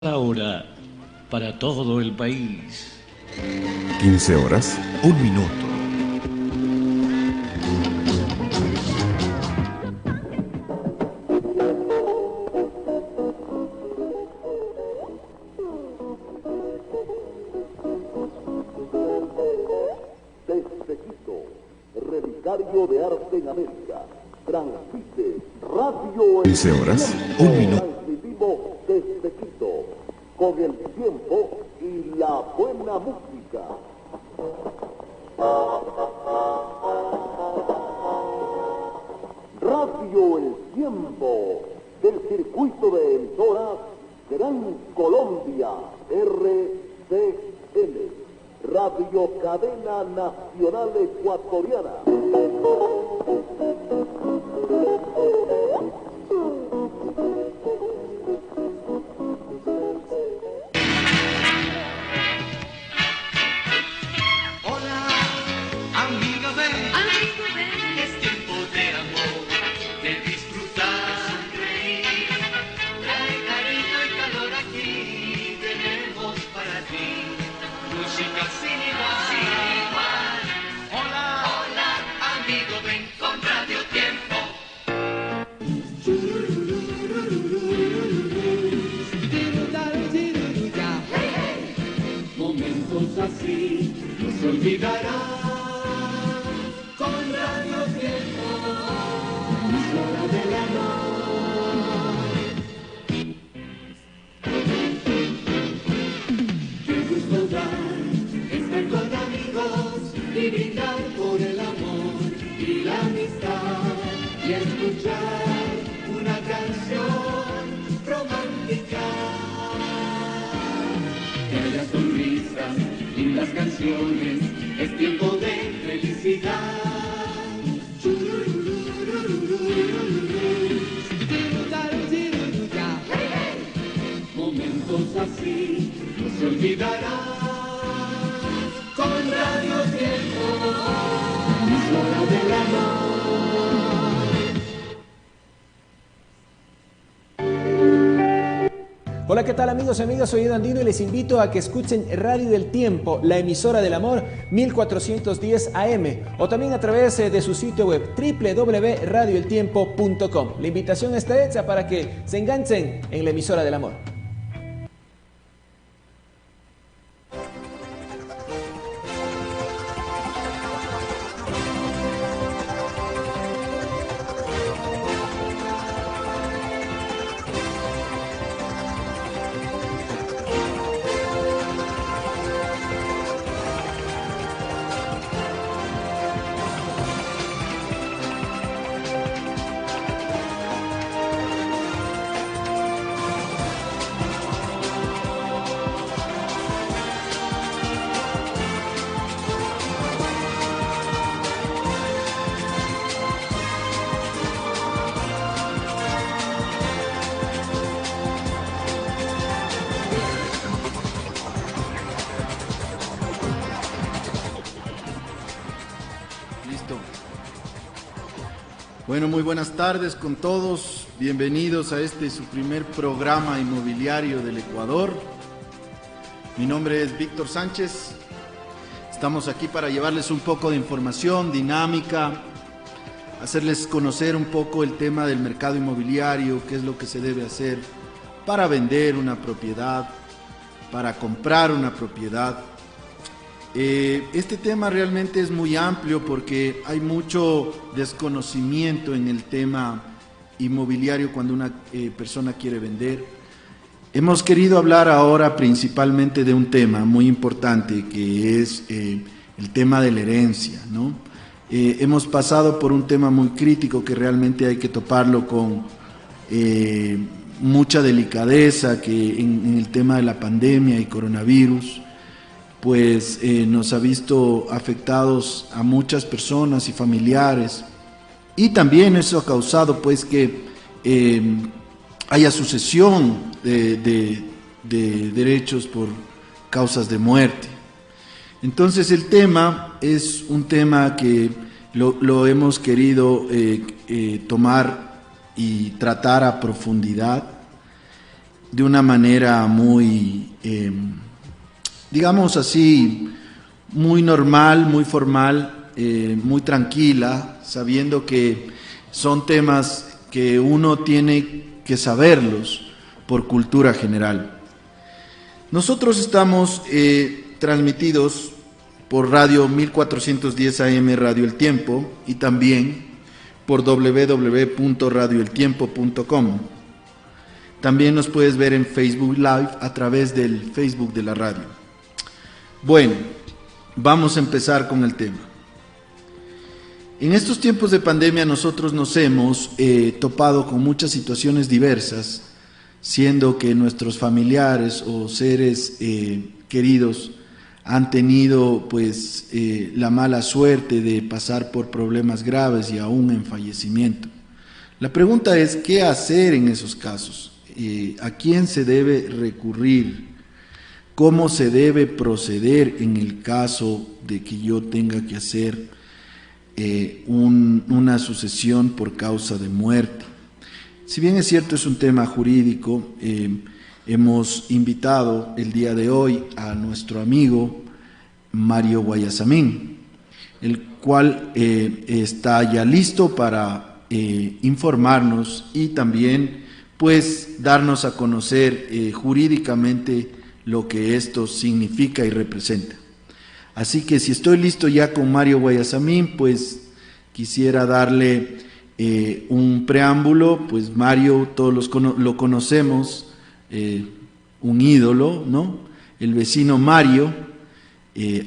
Ahora, para todo el país. 15 horas, 1 minuto. Desde Quito, Relicario de Arte en América, transmite Radio 15 horas, 1 minuto. Transmitimos desde Quito, con el tiempo y la buena música. Radio El Tiempo, del circuito de emisoras Gran Colombia, RCN, Radio Cadena Nacional Ecuatoriana. Así no se olvidará con Radio Tiempo, emisora del amor. Qué gusto dar, estar con amigos y brindar por el amor y la amistad y escuchar una canción romántica. Que haya sonrisas, lindas canciones, es tiempo de felicidad. Momentos así no se olvidarán. Con Radio Tiempo, emisora del amor. Hola, ¿qué tal amigos y amigas? Soy Edo Andino y les invito a que escuchen Radio del Tiempo, la emisora del amor 1410 AM, o también a través de su sitio web www.radioeltiempo.com. La invitación está hecha para que se enganchen en la emisora del amor. Bueno, muy buenas tardes con todos. Bienvenidos a este su primer programa inmobiliario del Ecuador. Mi nombre es Víctor Sánchez. Estamos aquí para llevarles un poco de información, dinámica, hacerles conocer un poco el tema del mercado inmobiliario, qué es lo que se debe hacer para vender una propiedad, para comprar una propiedad. Este tema realmente es muy amplio porque hay mucho desconocimiento en el tema inmobiliario cuando una persona quiere vender. Hemos querido hablar ahora principalmente de un tema muy importante que es el tema de la herencia, ¿no? Hemos pasado por un tema muy crítico que realmente hay que toparlo con mucha delicadeza, que en el tema de la pandemia y coronavirus pues nos ha visto afectados a muchas personas y familiares, y también eso ha causado pues que haya sucesión de derechos por causas de muerte. Entonces el tema es un tema que lo hemos querido tomar y tratar a profundidad. de una manera muy, digamos así, muy normal, muy formal, muy tranquila, sabiendo que son temas que uno tiene que saberlos por cultura general. Nosotros estamos transmitidos por radio 1410 AM Radio El Tiempo y también por www.radioeltiempo.com. También nos puedes ver en Facebook Live a través del Facebook de la radio. Bueno, vamos a empezar con el tema. En estos tiempos de pandemia nosotros nos hemos topado con muchas situaciones diversas, siendo que nuestros familiares o seres queridos han tenido pues la mala suerte de pasar por problemas graves y aún en fallecimiento. La pregunta es, ¿qué hacer en esos casos? ¿A quién se debe recurrir? ¿Cómo se debe proceder en el caso de que yo tenga que hacer una sucesión por causa de muerte? Si bien es cierto, es un tema jurídico, hemos invitado el día de hoy a nuestro amigo Mario Guayasamín, el cual está ya listo para informarnos y también pues darnos a conocer jurídicamente lo que esto significa y representa. Así que si estoy listo ya con Mario Guayasamín, pues quisiera darle un preámbulo. Pues Mario, todos lo conocemos, un ídolo, ¿no? El vecino Mario,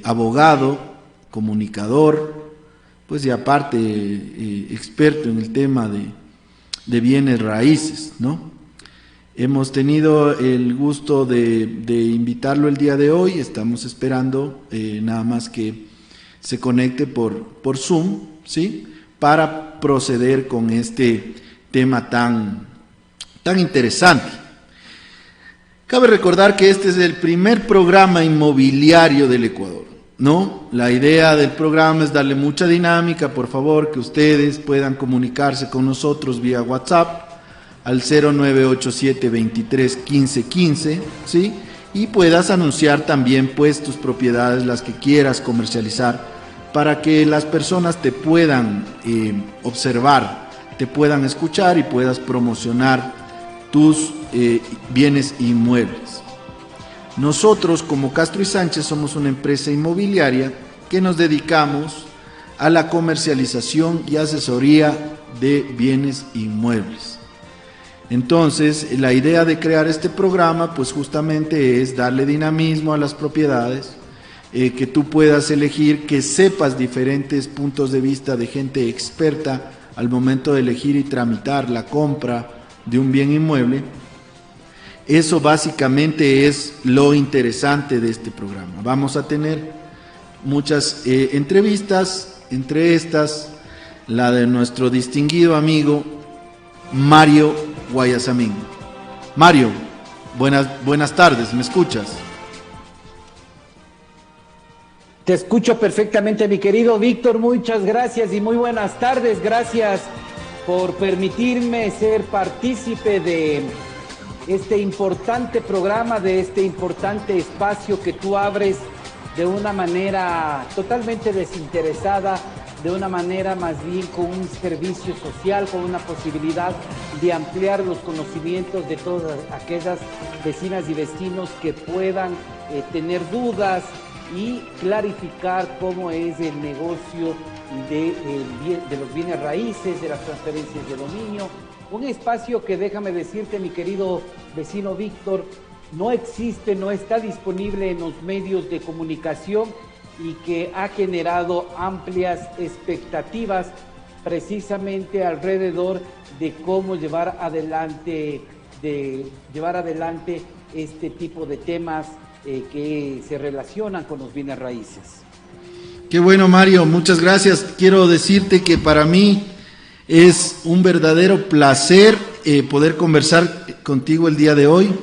abogado, comunicador, pues y aparte experto en el tema de bienes raíces, ¿no? Hemos tenido el gusto de invitarlo el día de hoy, estamos esperando nada más que se conecte por Zoom, ¿sí?, para proceder con este tema tan interesante. Cabe recordar que este es el primer programa inmobiliario del Ecuador, ¿no? La idea del programa es darle mucha dinámica, por favor, que ustedes puedan comunicarse con nosotros vía WhatsApp al 0987-231515, ¿sí? Y puedas anunciar también pues tus propiedades, las que quieras comercializar, para que las personas te puedan observar, te puedan escuchar y puedas promocionar tus bienes inmuebles. Nosotros como Castro y Sánchez somos una empresa inmobiliaria que nos dedicamos a la comercialización y asesoría de bienes inmuebles. Entonces, la idea de crear este programa pues justamente es darle dinamismo a las propiedades, que tú puedas elegir, que sepas diferentes puntos de vista de gente experta al momento de elegir y tramitar la compra de un bien inmueble. Eso básicamente es lo interesante de este programa. Vamos a tener muchas entrevistas, entre estas la de nuestro distinguido amigo Mario Guayasamín. Mario, buenas tardes, ¿me escuchas? Te escucho perfectamente, mi querido Víctor, muchas gracias y muy buenas tardes. Gracias por permitirme ser partícipe de este importante programa, de este importante espacio que tú abres de una manera totalmente desinteresada, de una manera más bien con un servicio social, con una posibilidad de ampliar los conocimientos de todas aquellas vecinas y vecinos que puedan tener dudas y clarificar cómo es el negocio de los bienes raíces, de las transferencias de dominio. Un espacio que, déjame decirte, mi querido vecino Víctor, no existe, no está disponible en los medios de comunicación y que ha generado amplias expectativas precisamente alrededor de cómo llevar adelante este tipo de temas que se relacionan con los bienes raíces. Qué bueno, Mario, muchas gracias. Quiero decirte que para mí es un verdadero placer poder conversar contigo el día de hoy.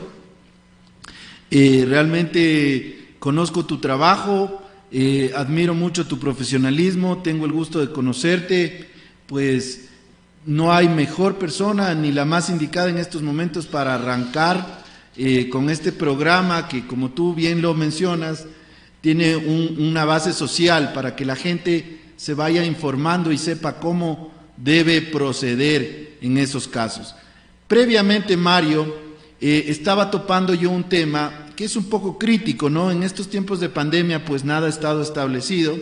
Realmente conozco tu trabajo, admiro mucho tu profesionalismo, tengo el gusto de conocerte, pues no hay mejor persona ni la más indicada en estos momentos para arrancar con este programa que, como tú bien lo mencionas, tiene una base social para que la gente se vaya informando y sepa cómo debe proceder en esos casos. Previamente, Mario, estaba topando yo un tema que es un poco crítico, ¿no? En estos tiempos de pandemia, pues nada ha estado establecido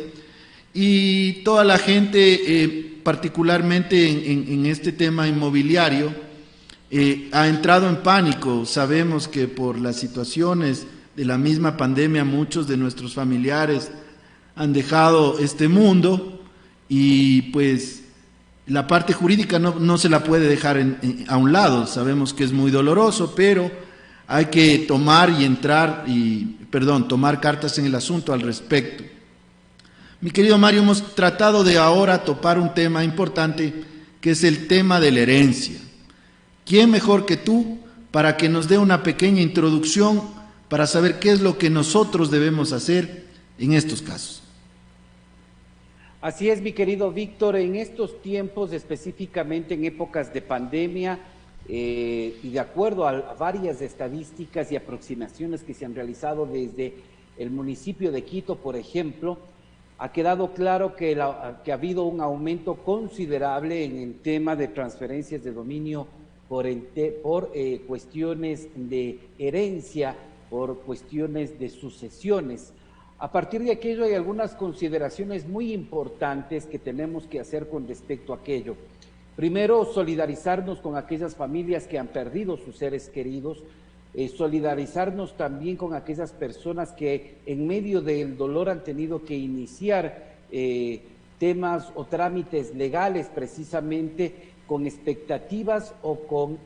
y toda la gente, particularmente en este tema inmobiliario, ha entrado en pánico. Sabemos que por las situaciones de la misma pandemia muchos de nuestros familiares han dejado este mundo y pues la parte jurídica no se la puede dejar a un lado. Sabemos que es muy doloroso, pero hay que tomar cartas en el asunto al respecto. Mi querido Mario, hemos tratado de ahora topar un tema importante que es el tema de la herencia. ¿Quién mejor que tú para que nos dé una pequeña introducción para saber qué es lo que nosotros debemos hacer en estos casos? Así es, mi querido Víctor, en estos tiempos, específicamente en épocas de pandemia, y de acuerdo a varias estadísticas y aproximaciones que se han realizado desde el municipio de Quito, por ejemplo, ha quedado claro que ha habido un aumento considerable en el tema de transferencias de dominio por cuestiones de herencia, por cuestiones de sucesiones. A partir de aquello hay algunas consideraciones muy importantes que tenemos que hacer con respecto a aquello. Primero, solidarizarnos con aquellas familias que han perdido sus seres queridos, solidarizarnos también con aquellas personas que en medio del dolor han tenido que iniciar temas o trámites legales precisamente con expectativas o con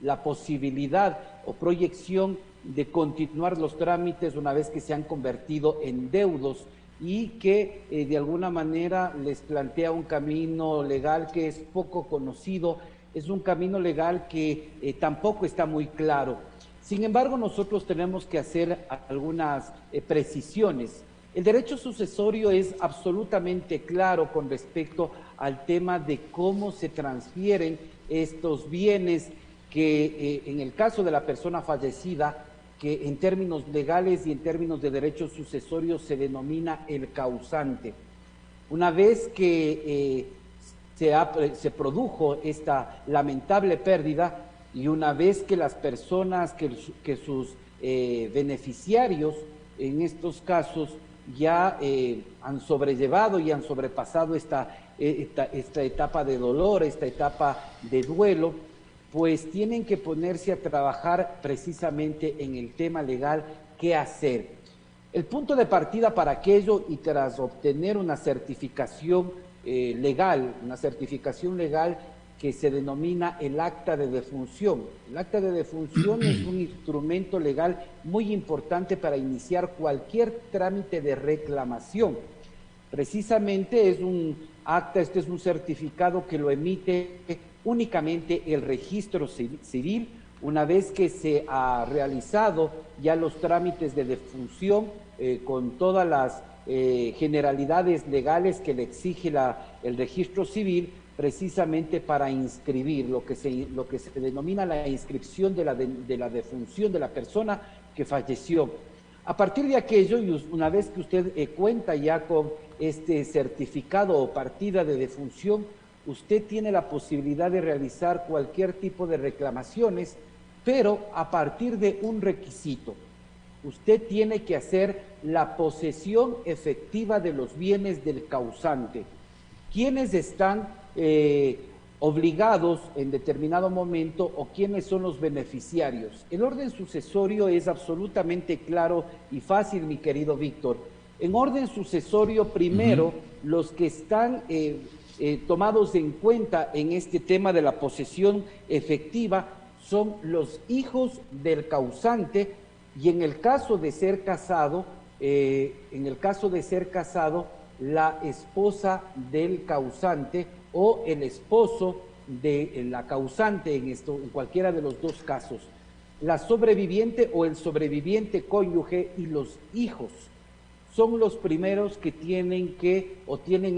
la posibilidad o proyección de continuar los trámites una vez que se han convertido en deudos y que de alguna manera les plantea un camino legal que es poco conocido, es un camino legal que tampoco está muy claro. Sin embargo, nosotros tenemos que hacer algunas precisiones. El derecho sucesorio es absolutamente claro con respecto al tema de cómo se transfieren estos bienes que en el caso de la persona fallecida, que en términos legales y en términos de derechos sucesorios se denomina el causante. Una vez que se produjo esta lamentable pérdida y una vez que las personas, que sus beneficiarios en estos casos ya han sobrellevado y han sobrepasado esta etapa de dolor, esta etapa de duelo, pues tienen que ponerse a trabajar precisamente en el tema legal, qué hacer. El punto de partida para aquello y tras obtener una certificación legal que se denomina el acta de defunción. El acta de defunción es un instrumento legal muy importante para iniciar cualquier trámite de reclamación. Precisamente es un acta, este es un certificado que lo emite únicamente el registro civil una vez que se ha realizado ya los trámites de defunción con todas las generalidades legales que le exige el registro civil, precisamente para inscribir lo que se denomina la inscripción de la defunción de la persona que falleció. A partir de aquello, y una vez que usted cuenta ya con este certificado o partida de defunción, usted tiene la posibilidad de realizar cualquier tipo de reclamaciones, pero a partir de un requisito. Usted tiene que hacer la posesión efectiva de los bienes del causante. ¿Quiénes están obligados en determinado momento o quiénes son los beneficiarios? El orden sucesorio es absolutamente claro y fácil, mi querido Víctor. En orden sucesorio, primero, los que están tomados en cuenta en este tema de la posesión efectiva son los hijos del causante y en el caso de ser casado, la esposa del causante o el esposo de la causante en cualquiera de los dos casos, la sobreviviente o el sobreviviente cónyuge y los hijos son los primeros que tienen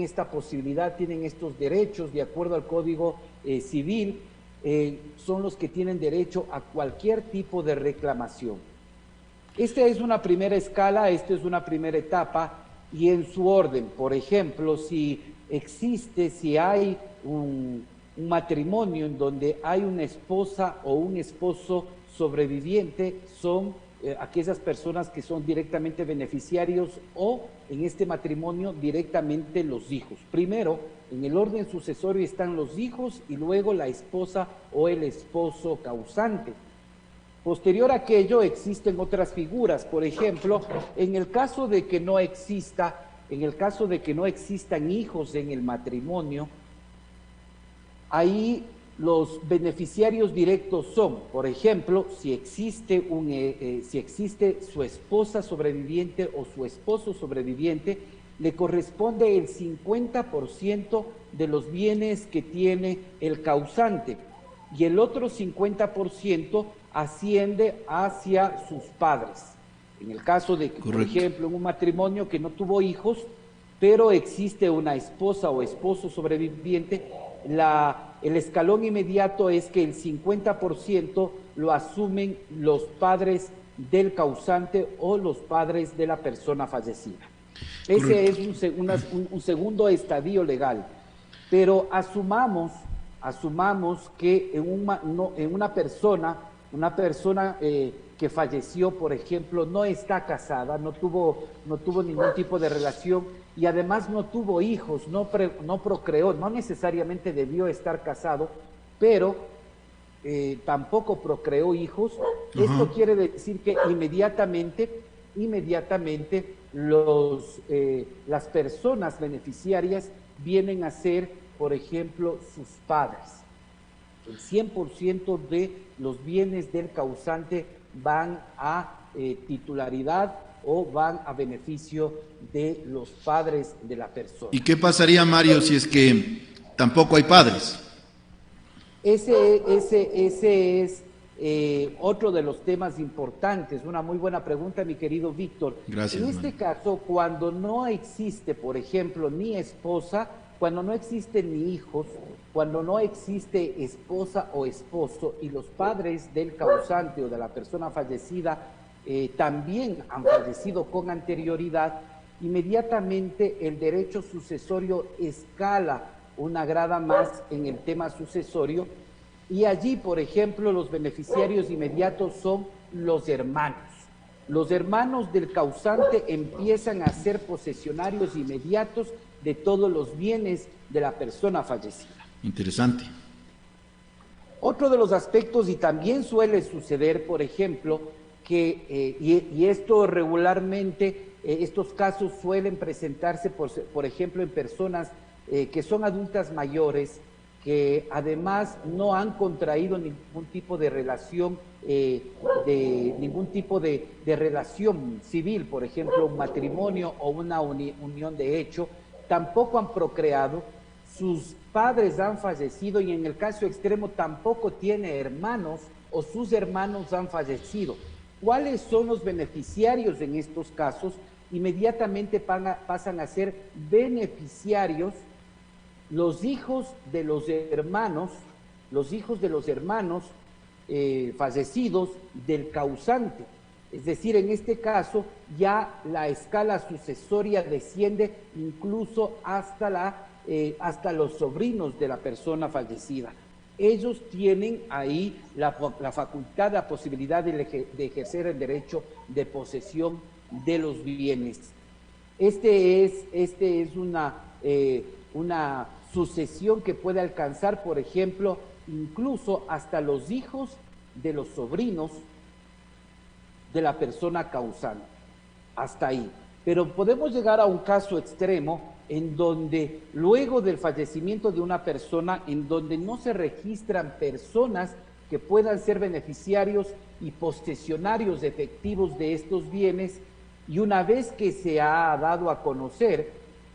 esta posibilidad, tienen estos derechos de acuerdo al Código Civil son los que tienen derecho a cualquier tipo de reclamación. Esta es una primera escala, esta es una primera etapa, y en su orden, por ejemplo, si hay un matrimonio en donde hay una esposa o un esposo sobreviviente, son aquellas personas que son directamente beneficiarios o en este matrimonio directamente los hijos. Primero, en el orden sucesorio están los hijos y luego la esposa o el esposo causante. Posterior a aquello existen otras figuras, por ejemplo, en el caso de que no existan hijos en el matrimonio, ahí los beneficiarios directos son, por ejemplo, si existe su esposa sobreviviente o su esposo sobreviviente, le corresponde el 50% de los bienes que tiene el causante y el otro 50% asciende hacia sus padres. En el caso de que, por ejemplo, en un matrimonio que no tuvo hijos, pero existe una esposa o esposo sobreviviente, el escalón inmediato es que el 50% lo asumen los padres del causante o los padres de la persona fallecida. Ese es un segundo estadio legal. Pero asumamos que en una persona que falleció, por ejemplo, no está casada, no tuvo ningún tipo de relación y además no tuvo hijos, no procreó, no necesariamente debió estar casado, pero tampoco procreó hijos. Esto quiere decir que inmediatamente las personas beneficiarias vienen a ser, por ejemplo, sus padres. El 100% de los bienes del causante van a titularidad o van a beneficio de los padres de la persona. ¿Y qué pasaría, Mario, si es que tampoco hay padres? Ese es otro de los temas importantes. Una muy buena pregunta, mi querido Víctor. Gracias. En este caso, cuando no existe, por ejemplo, ni esposa, cuando no existen ni hijos, cuando no existe esposa o esposo y los padres del causante o de la persona fallecida también han fallecido con anterioridad, inmediatamente el derecho sucesorio escala una grada más en el tema sucesorio y allí, por ejemplo, los beneficiarios inmediatos son los hermanos. Los hermanos del causante empiezan a ser posesionarios inmediatos de todos los bienes de la persona fallecida. Interesante. Otro de los aspectos, y también suele suceder, por ejemplo, que, y esto regularmente, estos casos suelen presentarse, por ejemplo, en personas que son adultas mayores, que además no han contraído ningún tipo de relación, relación civil, por ejemplo, un matrimonio o una unión de hecho, tampoco han procreado, sus padres han fallecido y en el caso extremo tampoco tiene hermanos o sus hermanos han fallecido. ¿Cuáles son los beneficiarios en estos casos? Inmediatamente pasan a ser beneficiarios los hijos de los hermanos fallecidos del causante. Es decir, en este caso ya la escala sucesoria desciende incluso hasta los sobrinos de la persona fallecida. Ellos tienen ahí la facultad, la posibilidad de ejercer el derecho de posesión de los bienes. Este es una sucesión que puede alcanzar, por ejemplo, incluso hasta los hijos de los sobrinos de la persona causante. Hasta ahí. Pero podemos llegar a un caso extremo en donde luego del fallecimiento de una persona, en donde no se registran personas que puedan ser beneficiarios y posesionarios efectivos de estos bienes, y una vez que se ha dado a conocer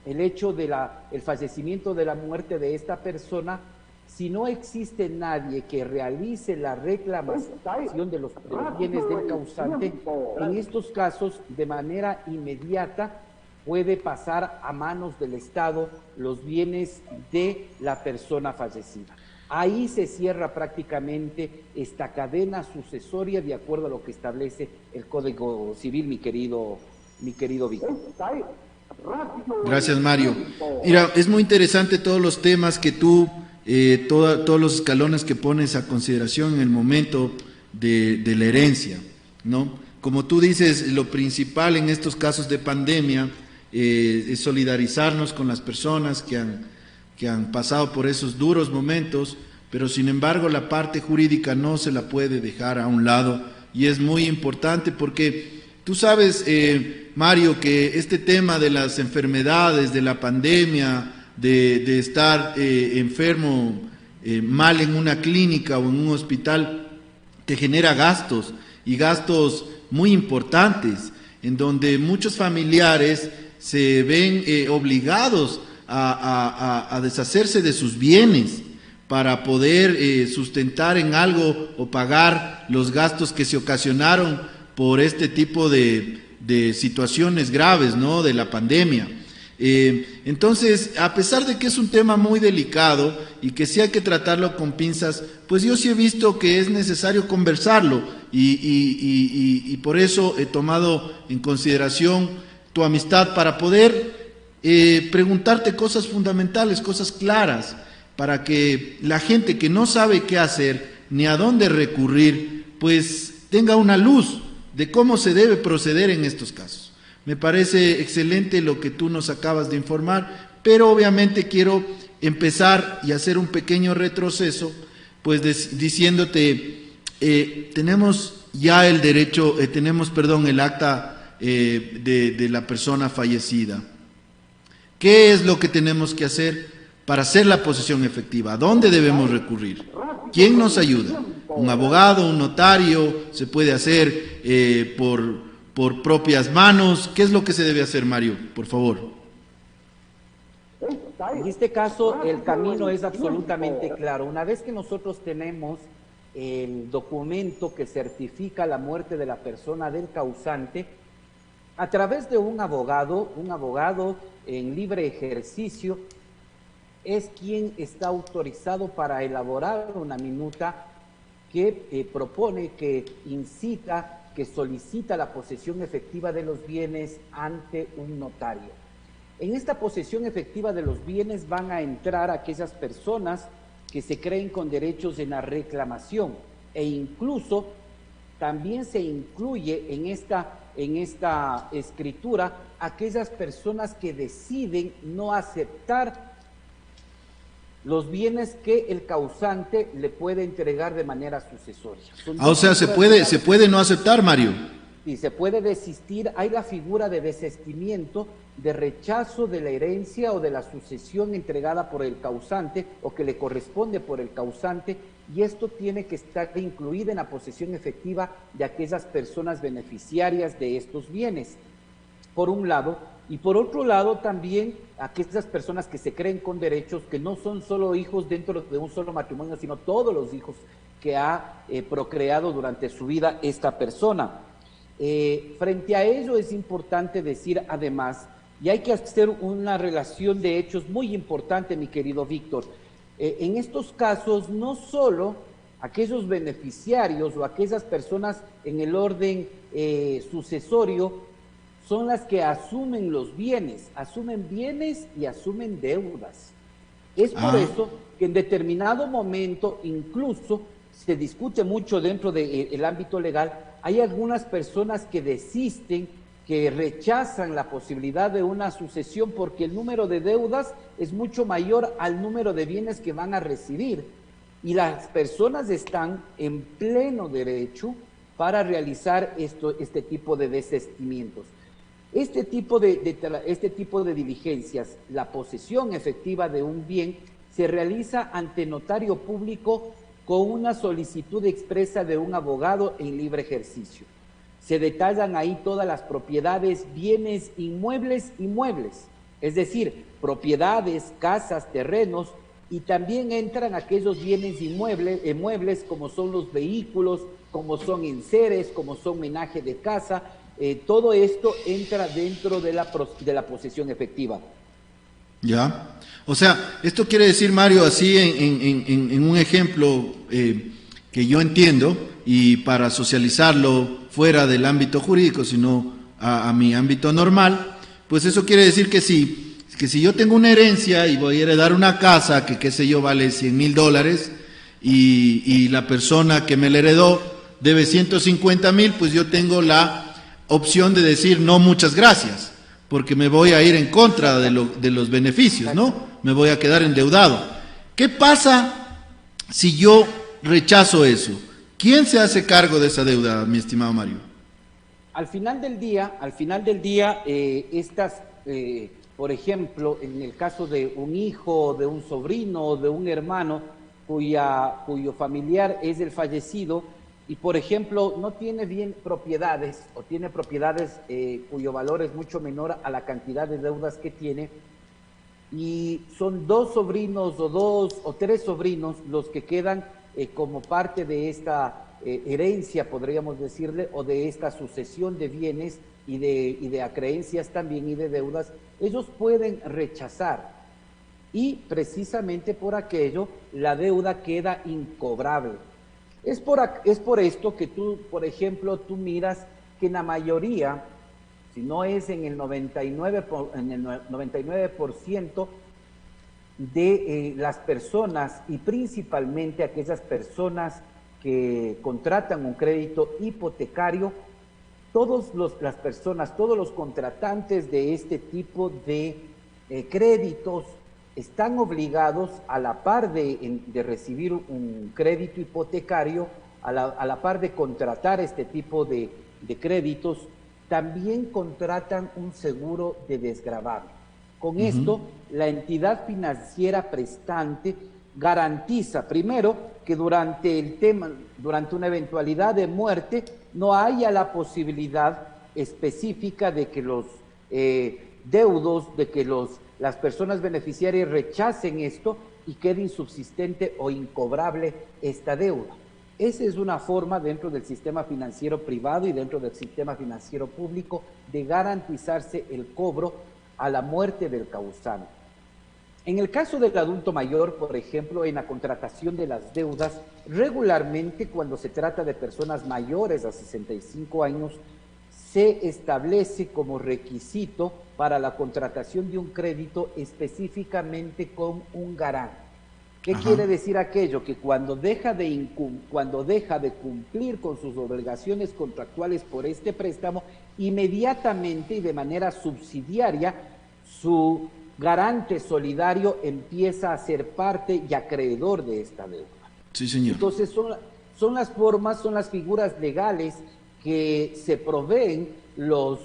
el hecho de el fallecimiento, de la muerte de esta persona, si no existe nadie que realice la reclamación de los bienes del causante, en estos casos, de manera inmediata, puede pasar a manos del Estado los bienes de la persona fallecida. Ahí se cierra prácticamente esta cadena sucesoria de acuerdo a lo que establece el Código Civil, mi querido Víctor. Gracias, Mario. Mira, es muy interesante todos los temas que tú, todos los escalones que pones a consideración en el momento de la herencia, ¿no? Como tú dices, lo principal en estos casos de pandemia es solidarizarnos con las personas que han pasado por esos duros momentos, pero sin embargo la parte jurídica no se la puede dejar a un lado, y es muy importante porque tú sabes, Mario, que este tema de las enfermedades, de la pandemia, de estar enfermo mal en una clínica o en un hospital, te genera gastos, y gastos muy importantes, en donde muchos familiares se ven obligados a deshacerse de sus bienes para poder sustentar en algo o pagar los gastos que se ocasionaron por este tipo de situaciones graves, ¿no?, de la pandemia. Entonces, a pesar de que es un tema muy delicado y que sí hay que tratarlo con pinzas, pues yo sí he visto que es necesario conversarlo, y por eso he tomado en consideración tu amistad para poder preguntarte cosas fundamentales, cosas claras, para que la gente que no sabe qué hacer ni a dónde recurrir, pues tenga una luz de cómo se debe proceder en estos casos. Me parece excelente lo que tú nos acabas de informar, pero obviamente quiero empezar y hacer un pequeño retroceso, pues diciéndote, tenemos ya el derecho, el acta de la persona fallecida. ¿Qué es lo que tenemos que hacer para hacer la posesión efectiva? ¿A dónde debemos recurrir? ¿Quién nos ayuda? ¿Un abogado, un notario? ¿Se puede hacer por propias manos? ¿Qué es lo que se debe hacer, Mario? Por favor. En este caso, el camino es absolutamente claro. Una vez que nosotros tenemos el documento que certifica la muerte de la persona del causante, a través de un abogado en libre ejercicio, es quien está autorizado para elaborar una minuta que propone, que incita, que solicita la posesión efectiva de los bienes ante un notario. En esta posesión efectiva de los bienes van a entrar aquellas personas que se creen con derechos en la reclamación, e incluso también se incluye en esta escritura aquellas personas que deciden no aceptar los bienes que el causante le puede entregar de manera sucesoria. O sea, se puede no aceptar, Mario. Sí, se puede desistir. Hay la figura de desistimiento, de rechazo de la herencia o de la sucesión entregada por el causante o que le corresponde por el causante, y esto tiene que estar incluido en la posesión efectiva de aquellas personas beneficiarias de estos bienes, por un lado, y por otro lado también aquellas personas que se creen con derechos, que no son solo hijos dentro de un solo matrimonio, sino todos los hijos que ha procreado durante su vida esta persona. Frente a ello es importante decir además, y hay que hacer una relación de hechos muy importante, mi querido Víctor, en estos casos no solo aquellos beneficiarios o aquellas personas en el orden sucesorio son las que asumen los bienes, asumen bienes y asumen deudas. Es por eso que en determinado momento incluso se discute mucho dentro del ámbito legal. Hay algunas personas que desisten, que rechazan la posibilidad de una sucesión porque el número de deudas es mucho mayor al número de bienes que van a recibir, y las personas están en pleno derecho para realizar este tipo de desistimientos. Este tipo de diligencias, la posesión efectiva de un bien, se realiza ante notario público con una solicitud expresa de un abogado en libre ejercicio. Se detallan ahí todas las propiedades, bienes inmuebles, es decir, propiedades, casas, terrenos, y también entran aquellos bienes inmuebles como son los vehículos, como son enseres, como son menaje de casa. Todo esto entra dentro de la posesión efectiva. Ya. O sea, esto quiere decir, Mario, así en un ejemplo que yo entiendo, y para socializarlo fuera del ámbito jurídico, sino a mi ámbito normal, pues eso quiere decir que si yo tengo una herencia y voy a heredar una casa que, qué sé yo, vale $100,000 y la persona que me la heredó debe 150,000, pues yo tengo la opción de decir no, muchas gracias, porque me voy a ir en contra de los beneficios, ¿no? Me voy a quedar endeudado. ¿Qué pasa si yo rechazo eso? ¿Quién se hace cargo de esa deuda, mi estimado Mario? Al final del día, por ejemplo, en el caso de un hijo, de un sobrino, de un hermano cuyo familiar es el fallecido y, por ejemplo, no tiene bien propiedades o tiene propiedades cuyo valor es mucho menor a la cantidad de deudas que tiene, y son 2 sobrinos o 2 o 3 sobrinos los que quedan como parte de esta herencia, podríamos decirle, o de esta sucesión de bienes y de acreencias también y de deudas, ellos pueden rechazar, y precisamente por aquello la deuda queda incobrable. Es por esto que tú, por ejemplo, tú miras que en la mayoría, si no es en el 99% de las personas, y principalmente aquellas personas que contratan un crédito hipotecario, todos los contratantes de este tipo de créditos están obligados, a la par de recibir un crédito hipotecario, a la par de contratar este tipo de créditos, también contratan un seguro de desgravable. Con esto, la entidad financiera prestante garantiza, primero, que durante una eventualidad de muerte, no haya la posibilidad específica de que los deudos, de que las personas beneficiarias rechacen esto y quede insubsistente o incobrable esta deuda. Esa es una forma dentro del sistema financiero privado y dentro del sistema financiero público de garantizarse el cobro a la muerte del causante. En el caso del adulto mayor, por ejemplo, en la contratación de las deudas, regularmente cuando se trata de personas mayores a 65 años, se establece como requisito para la contratación de un crédito específicamente con un garante. ¿Qué quiere decir aquello? Que cuando deja de cumplir con sus obligaciones contractuales por este préstamo, inmediatamente y de manera subsidiaria, su garante solidario empieza a ser parte y acreedor de esta deuda. Sí, señor. Entonces son las formas, son las figuras legales que se proveen los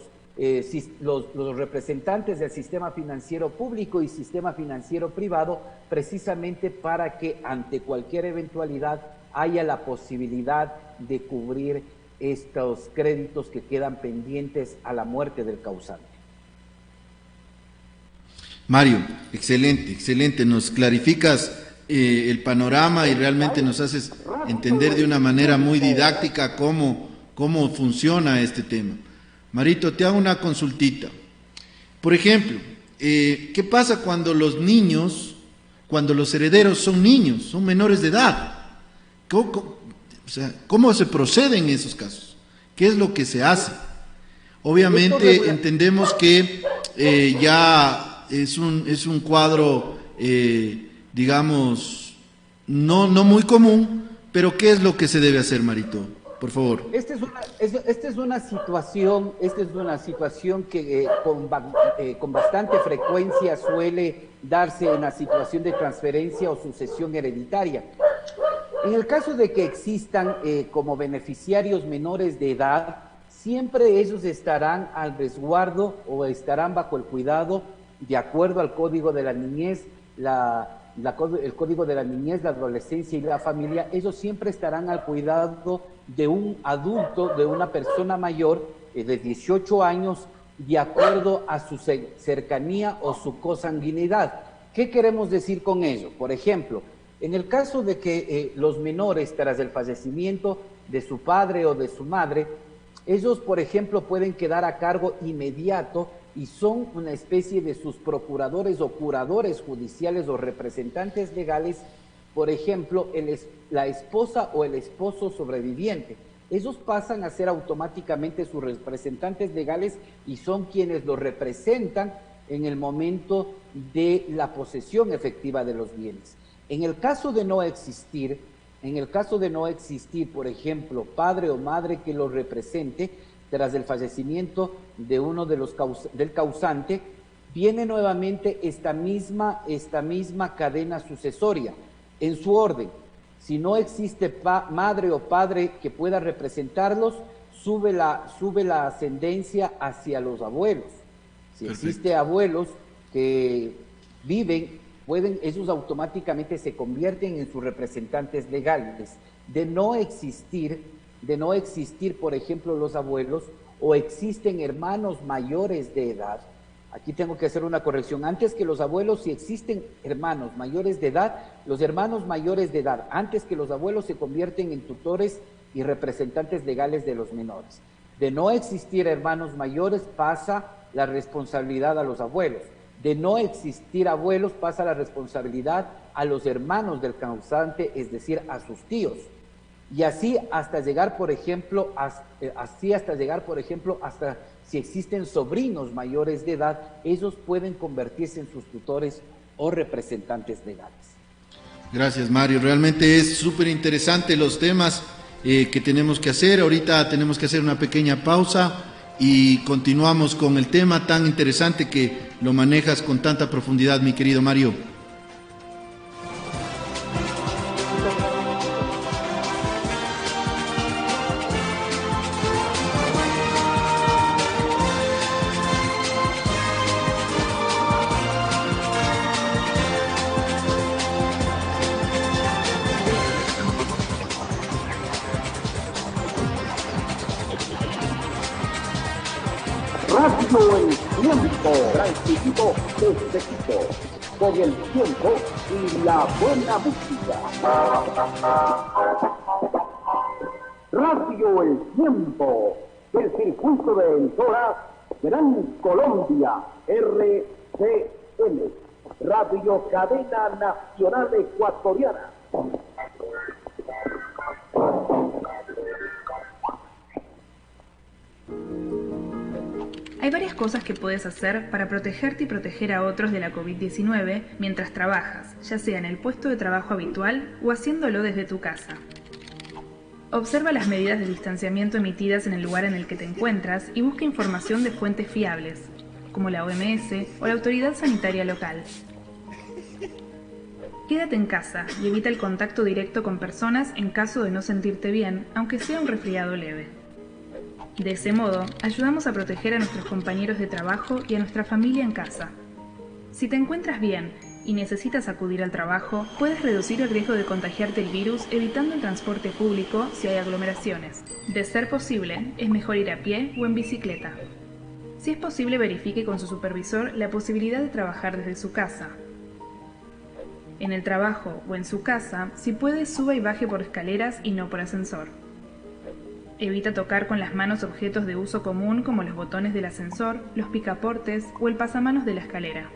representantes del sistema financiero público y sistema financiero privado, precisamente para que ante cualquier eventualidad haya la posibilidad de cubrir estos créditos que quedan pendientes a la muerte del causante. Mario, excelente, excelente. Nos clarificas el panorama y realmente nos haces entender de una manera muy didáctica cómo funciona este tema. Marito, te hago una consultita. Por ejemplo, ¿qué pasa cuando los herederos son niños, son menores de edad? ¿Cómo se procede en esos casos? ¿Qué es lo que se hace? Obviamente entendemos que ya es un cuadro, digamos, no muy común, pero ¿qué es lo que se debe hacer, Marito? Por favor. Esta es una situación que con bastante frecuencia suele darse en la situación de transferencia o sucesión hereditaria. En el caso de que existan como beneficiarios menores de edad, siempre ellos estarán al resguardo o estarán bajo el cuidado, de acuerdo al Código de la Niñez, el Código de la Niñez, la Adolescencia y la Familia. Ellos siempre estarán al cuidado de un adulto, de una persona mayor de 18 años, de acuerdo a su cercanía o su consanguinidad. ¿Qué queremos decir con ello? Por ejemplo, en el caso de que los menores, tras el fallecimiento de su padre o de su madre, ellos, por ejemplo, pueden quedar a cargo inmediato y son una especie de sus procuradores o curadores judiciales o representantes legales, por ejemplo, la esposa o el esposo sobreviviente. Esos pasan a ser automáticamente sus representantes legales y son quienes los representan en el momento de la posesión efectiva de los bienes. En el caso de no existir, por ejemplo, padre o madre que los represente, tras el fallecimiento de uno de del causante, viene nuevamente esta misma cadena sucesoria, en su orden. Si no existe madre o padre que pueda representarlos, sube la ascendencia hacia los abuelos. Si existe abuelos que viven, esos automáticamente se convierten en sus representantes legales. De no existir, por ejemplo, los abuelos, o existen hermanos mayores de edad. Aquí tengo que hacer una corrección. Antes que los abuelos, si existen hermanos mayores de edad, los hermanos mayores de edad, antes que los abuelos, se convierten en tutores y representantes legales de los menores. De no existir hermanos mayores, pasa la responsabilidad a los abuelos. De no existir abuelos, pasa la responsabilidad a los hermanos del causante, es decir, a sus tíos. Y así hasta llegar, por ejemplo, hasta si existen sobrinos mayores de edad, ellos pueden convertirse en sus tutores o representantes legales. Gracias, Mario. Realmente es súper interesante los temas que tenemos que hacer. Ahorita tenemos que hacer una pequeña pausa y continuamos con el tema tan interesante que lo manejas con tanta profundidad, mi querido Mario. Radio El Tiempo, transmitido desde Quito, con el tiempo y la buena música. Radio El Tiempo, del circuito de emisoras Gran Colombia, RCN, Radio Cadena Nacional Ecuatoriana. Hay varias cosas que puedes hacer para protegerte y proteger a otros de la COVID-19 mientras trabajas, ya sea en el puesto de trabajo habitual o haciéndolo desde tu casa. Observa las medidas de distanciamiento emitidas en el lugar en el que te encuentras y busca información de fuentes fiables, como la OMS o la Autoridad Sanitaria Local. Quédate en casa y evita el contacto directo con personas en caso de no sentirte bien, aunque sea un resfriado leve. De ese modo, ayudamos a proteger a nuestros compañeros de trabajo y a nuestra familia en casa. Si te encuentras bien y necesitas acudir al trabajo, puedes reducir el riesgo de contagiarte el virus evitando el transporte público si hay aglomeraciones. De ser posible, es mejor ir a pie o en bicicleta. Si es posible, verifique con su supervisor la posibilidad de trabajar desde su casa. En el trabajo o en su casa, si puede, suba y baje por escaleras y no por ascensor. Evita tocar con las manos objetos de uso común como los botones del ascensor, los picaportes o el pasamanos de la escalera.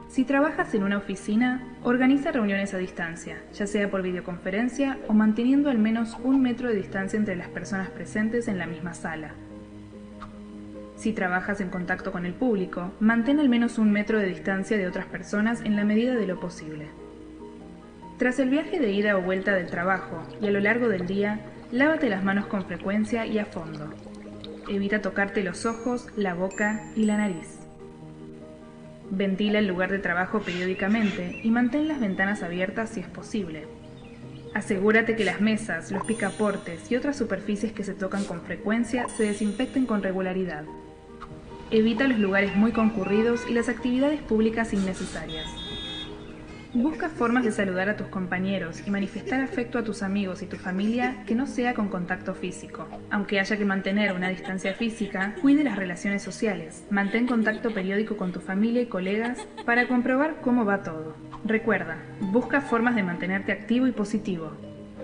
Si trabajas en una oficina, organiza reuniones a distancia, ya sea por videoconferencia o manteniendo al menos 1 metro de distancia entre las personas presentes en la misma sala. Si trabajas en contacto con el público, mantén al menos 1 metro de distancia de otras personas en la medida de lo posible. Tras el viaje de ida o vuelta del trabajo y a lo largo del día, lávate las manos con frecuencia y a fondo. Evita tocarte los ojos, la boca y la nariz. Ventila el lugar de trabajo periódicamente y mantén las ventanas abiertas si es posible. Asegúrate que las mesas, los picaportes y otras superficies que se tocan con frecuencia se desinfecten con regularidad. Evita los lugares muy concurridos y las actividades públicas innecesarias. Busca formas de saludar a tus compañeros y manifestar afecto a tus amigos y tu familia que no sea con contacto físico. Aunque haya que mantener una distancia física, cuide las relaciones sociales. Mantén contacto periódico con tu familia y colegas para comprobar cómo va todo. Recuerda, busca formas de mantenerte activo y positivo.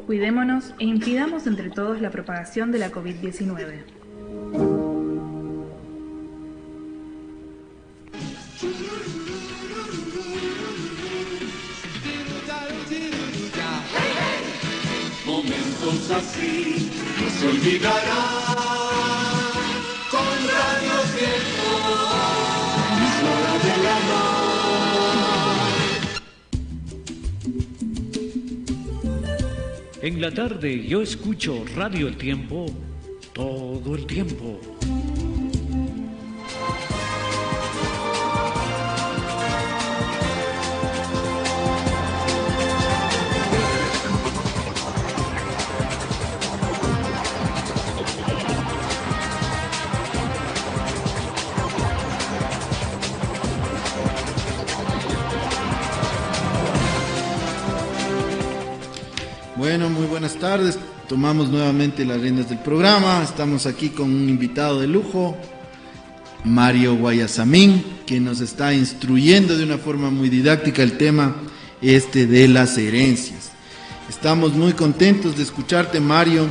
Cuidémonos e impidamos entre todos la propagación de la COVID-19. así, no se olvidará. Con Radio Tiempo, emisora del amor. En la tarde yo escucho Radio El Tiempo todo el tiempo. Bueno, muy buenas tardes. Tomamos nuevamente las riendas del programa. Estamos aquí con un invitado de lujo, Mario Guayasamín, que nos está instruyendo de una forma muy didáctica el tema de las herencias. Estamos muy contentos de escucharte, Mario.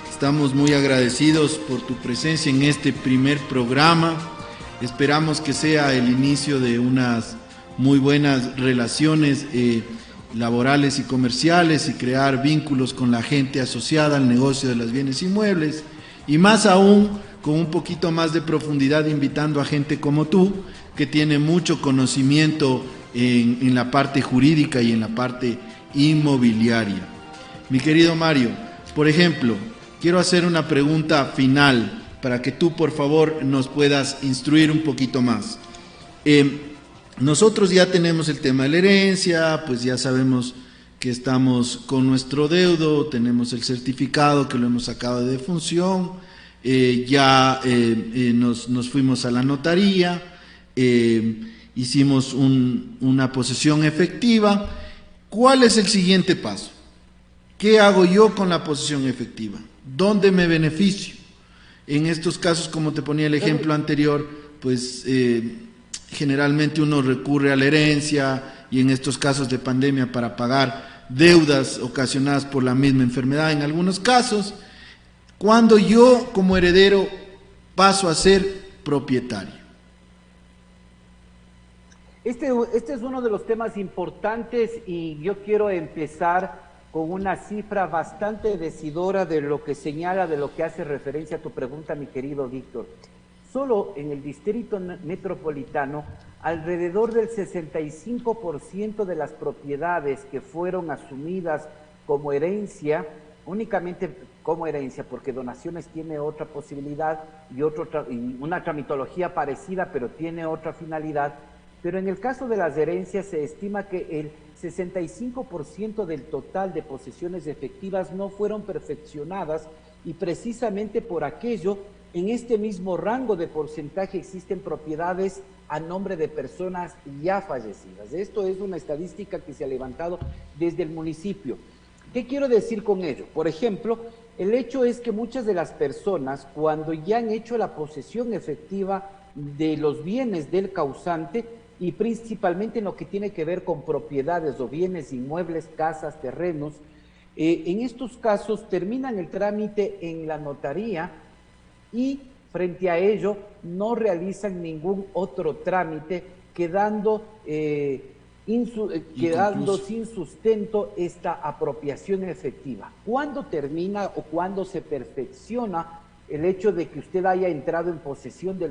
Estamos muy agradecidos por tu presencia en este primer programa. Esperamos que sea el inicio de unas muy buenas relaciones laborales y comerciales y crear vínculos con la gente asociada al negocio de los bienes inmuebles, y más aún con un poquito más de profundidad, invitando a gente como tú que tiene mucho conocimiento en la parte jurídica y en la parte inmobiliaria. Mi querido Mario, por ejemplo, quiero hacer una pregunta final para que tú por favor nos puedas instruir un poquito más. Nosotros ya tenemos el tema de la herencia, pues ya sabemos que estamos con nuestro deudo, tenemos el certificado que lo hemos sacado de defunción, nos fuimos a la notaría, hicimos una posesión efectiva. ¿Cuál es el siguiente paso? ¿Qué hago yo con la posesión efectiva? ¿Dónde me beneficio? En estos casos, como te ponía el ejemplo anterior, pues generalmente uno recurre a la herencia, y en estos casos de pandemia para pagar deudas ocasionadas por la misma enfermedad en algunos casos, cuando yo como heredero paso a ser propietario. Este es uno de los temas importantes, y yo quiero empezar con una cifra bastante decidora de lo que señala, de lo que hace referencia a tu pregunta, mi querido Víctor. Solo en el Distrito Metropolitano, alrededor del 65% de las propiedades que fueron asumidas como herencia, únicamente como herencia, porque donaciones tiene otra posibilidad y una tramitología parecida, pero tiene otra finalidad. Pero en el caso de las herencias se estima que el 65% del total de posesiones efectivas no fueron perfeccionadas, y precisamente por aquello, en este mismo rango de porcentaje existen propiedades a nombre de personas ya fallecidas. Esto es una estadística que se ha levantado desde el municipio. ¿Qué quiero decir con ello? Por ejemplo, el hecho es que muchas de las personas, cuando ya han hecho la posesión efectiva de los bienes del causante, y principalmente en lo que tiene que ver con propiedades o bienes inmuebles, casas, terrenos, en estos casos terminan el trámite en la notaría, y frente a ello no realizan ningún otro trámite, quedando sin sustento esta apropiación efectiva. ¿Cuándo termina o cuándo se perfecciona el hecho de que usted haya entrado en posesión de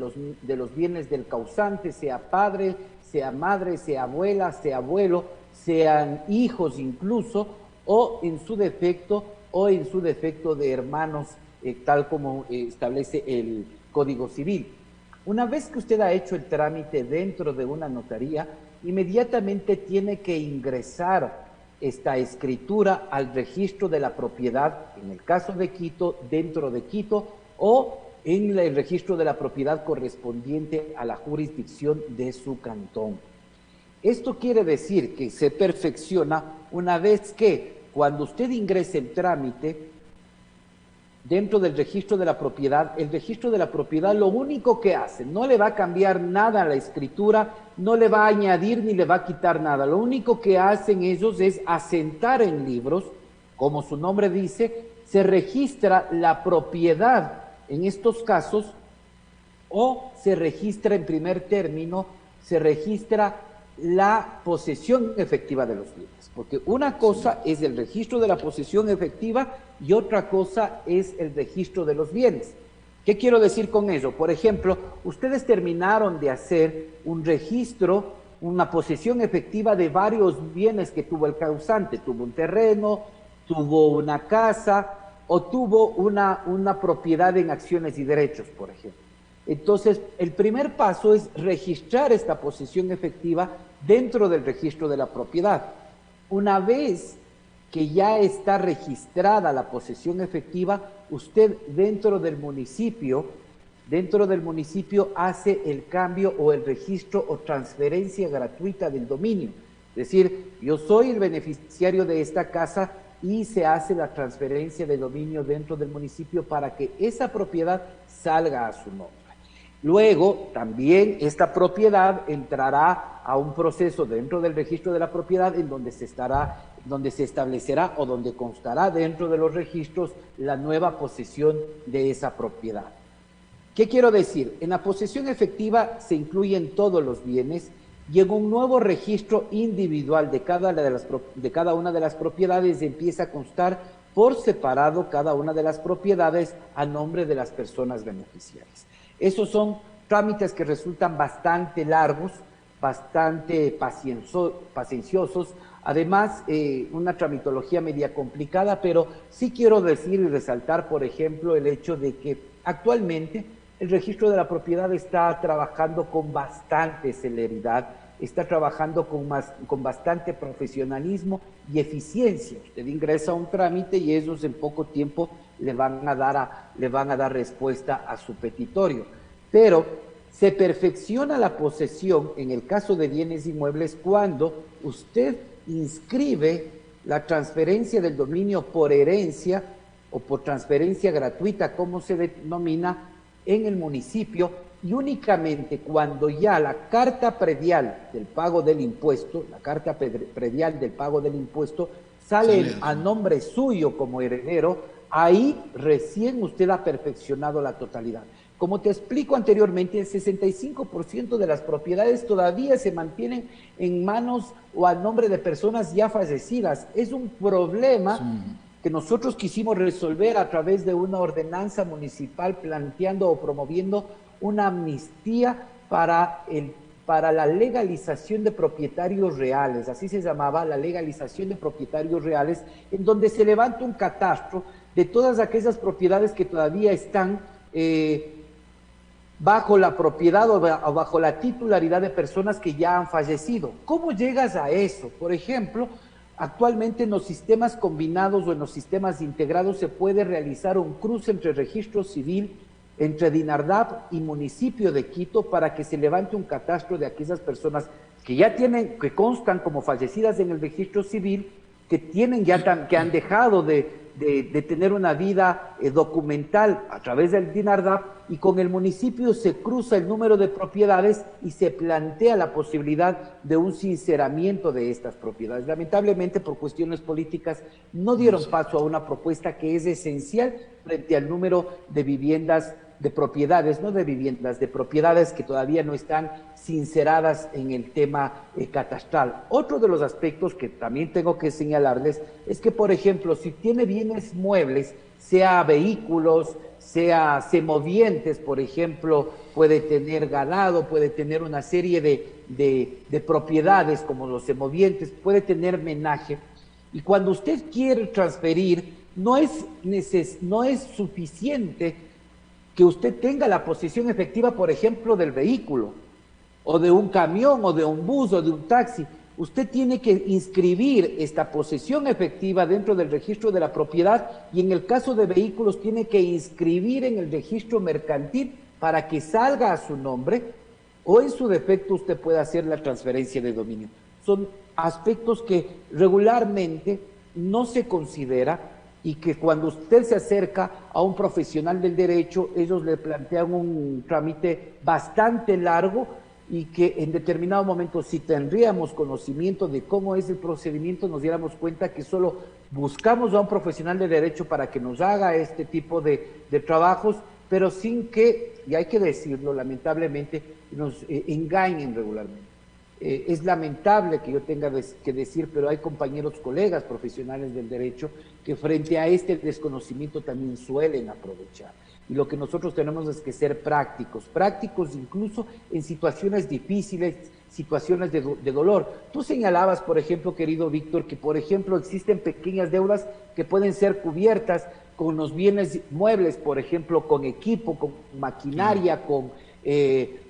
los bienes del causante, sea padre, sea madre, sea abuela, sea abuelo, sean hijos incluso, o en su defecto de hermanos, tal como establece el Código Civil? Una vez que usted ha hecho el trámite dentro de una notaría, inmediatamente tiene que ingresar esta escritura al registro de la propiedad, en el caso de Quito, dentro de Quito, o en el registro de la propiedad correspondiente a la jurisdicción de su cantón. Esto quiere decir que se perfecciona una vez que, cuando usted ingrese el trámite dentro del registro de la propiedad, el registro de la propiedad lo único que hace, no le va a cambiar nada a la escritura, no le va a añadir ni le va a quitar nada. Lo único que hacen ellos es asentar en libros, como su nombre dice, se registra la propiedad en estos casos, o se registra en primer término, se registra la posesión efectiva de los bienes, porque una cosa es el registro de la posesión efectiva y otra cosa es el registro de los bienes. ¿Qué quiero decir con ello? Por ejemplo, ustedes terminaron de hacer un registro, una posesión efectiva de varios bienes que tuvo el causante. Tuvo un terreno, tuvo una casa o tuvo una propiedad en acciones y derechos, por ejemplo. Entonces, el primer paso es registrar esta posesión efectiva dentro del registro de la propiedad. Una vez que ya está registrada la posesión efectiva, usted dentro del municipio hace el cambio o el registro o transferencia gratuita del dominio. Es decir, yo soy el beneficiario de esta casa y se hace la transferencia de dominio dentro del municipio para que esa propiedad salga a su nombre. Luego, también esta propiedad entrará a un proceso dentro del registro de la propiedad en donde se establecerá o donde constará dentro de los registros la nueva posesión de esa propiedad. ¿Qué quiero decir? En la posesión efectiva se incluyen todos los bienes y en un nuevo registro individual de cada una de las propiedades empieza a constar por separado cada una de las propiedades a nombre de las personas beneficiarias. Esos son trámites que resultan bastante largos, bastante pacienciosos, además una tramitología media complicada, pero sí quiero decir y resaltar, por ejemplo, el hecho de que actualmente el registro de la propiedad está trabajando con bastante celeridad, está trabajando con bastante profesionalismo y eficiencia. Usted ingresa a un trámite y ellos en poco tiempo le van a dar respuesta a su petitorio. Pero se perfecciona la posesión en el caso de bienes inmuebles cuando usted inscribe la transferencia del dominio por herencia o por transferencia gratuita, como se denomina, en el municipio, y únicamente cuando ya la carta predial del pago del impuesto, sale a nombre suyo como heredero, ahí recién usted ha perfeccionado la totalidad. Como te explico anteriormente, el 65% de las propiedades todavía se mantienen en manos o a nombre de personas ya fallecidas. Es un problema que nosotros quisimos resolver a través de una ordenanza municipal planteando o promoviendo una amnistía para la legalización de propietarios reales, así se llamaba, la legalización de propietarios reales, en donde se levanta un catastro de todas aquellas propiedades que todavía están bajo la propiedad o bajo la titularidad de personas que ya han fallecido. ¿Cómo llegas a eso? Por ejemplo, actualmente en los sistemas combinados o en los sistemas integrados se puede realizar un cruce entre registro civil, entre DINARDAP y municipio de Quito para que se levante un catastro de aquellas personas que constan como fallecidas en el registro civil, que han dejado de tener una vida documental a través del DINARDAP, y con el municipio se cruza el número de propiedades y se plantea la posibilidad de un sinceramiento de estas propiedades. Lamentablemente, por cuestiones políticas, no dieron paso a una propuesta que es esencial frente al número de viviendas, de propiedades, no de viviendas, de propiedades que todavía no están sinceradas en el tema catastral. Otro de los aspectos que también tengo que señalarles es que, por ejemplo, si tiene bienes muebles, sea vehículos, sea semovientes, por ejemplo, puede tener ganado, puede tener una serie de propiedades como los semovientes, puede tener menaje, y cuando usted quiere transferir, no es suficiente que usted tenga la posesión efectiva, por ejemplo, del vehículo, o de un camión, o de un bus, o de un taxi. Usted tiene que inscribir esta posesión efectiva dentro del registro de la propiedad, y en el caso de vehículos tiene que inscribir en el registro mercantil para que salga a su nombre, o en su defecto usted puede hacer la transferencia de dominio. Son aspectos que regularmente no se considera, y que cuando usted se acerca a un profesional del derecho, ellos le plantean un trámite bastante largo, y que en determinado momento, si tendríamos conocimiento de cómo es el procedimiento, nos diéramos cuenta que solo buscamos a un profesional de derecho para que nos haga este tipo de trabajos, pero sin que, y hay que decirlo lamentablemente, nos engañen regularmente. Es lamentable que yo tenga que decir, pero hay compañeros, colegas profesionales del derecho que frente a este desconocimiento también suelen aprovechar. Y lo que nosotros tenemos es que ser prácticos incluso en situaciones difíciles, situaciones de dolor. Tú señalabas, por ejemplo, querido Víctor, que por ejemplo existen pequeñas deudas que pueden ser cubiertas con los bienes muebles, por ejemplo, con equipo, con maquinaria, con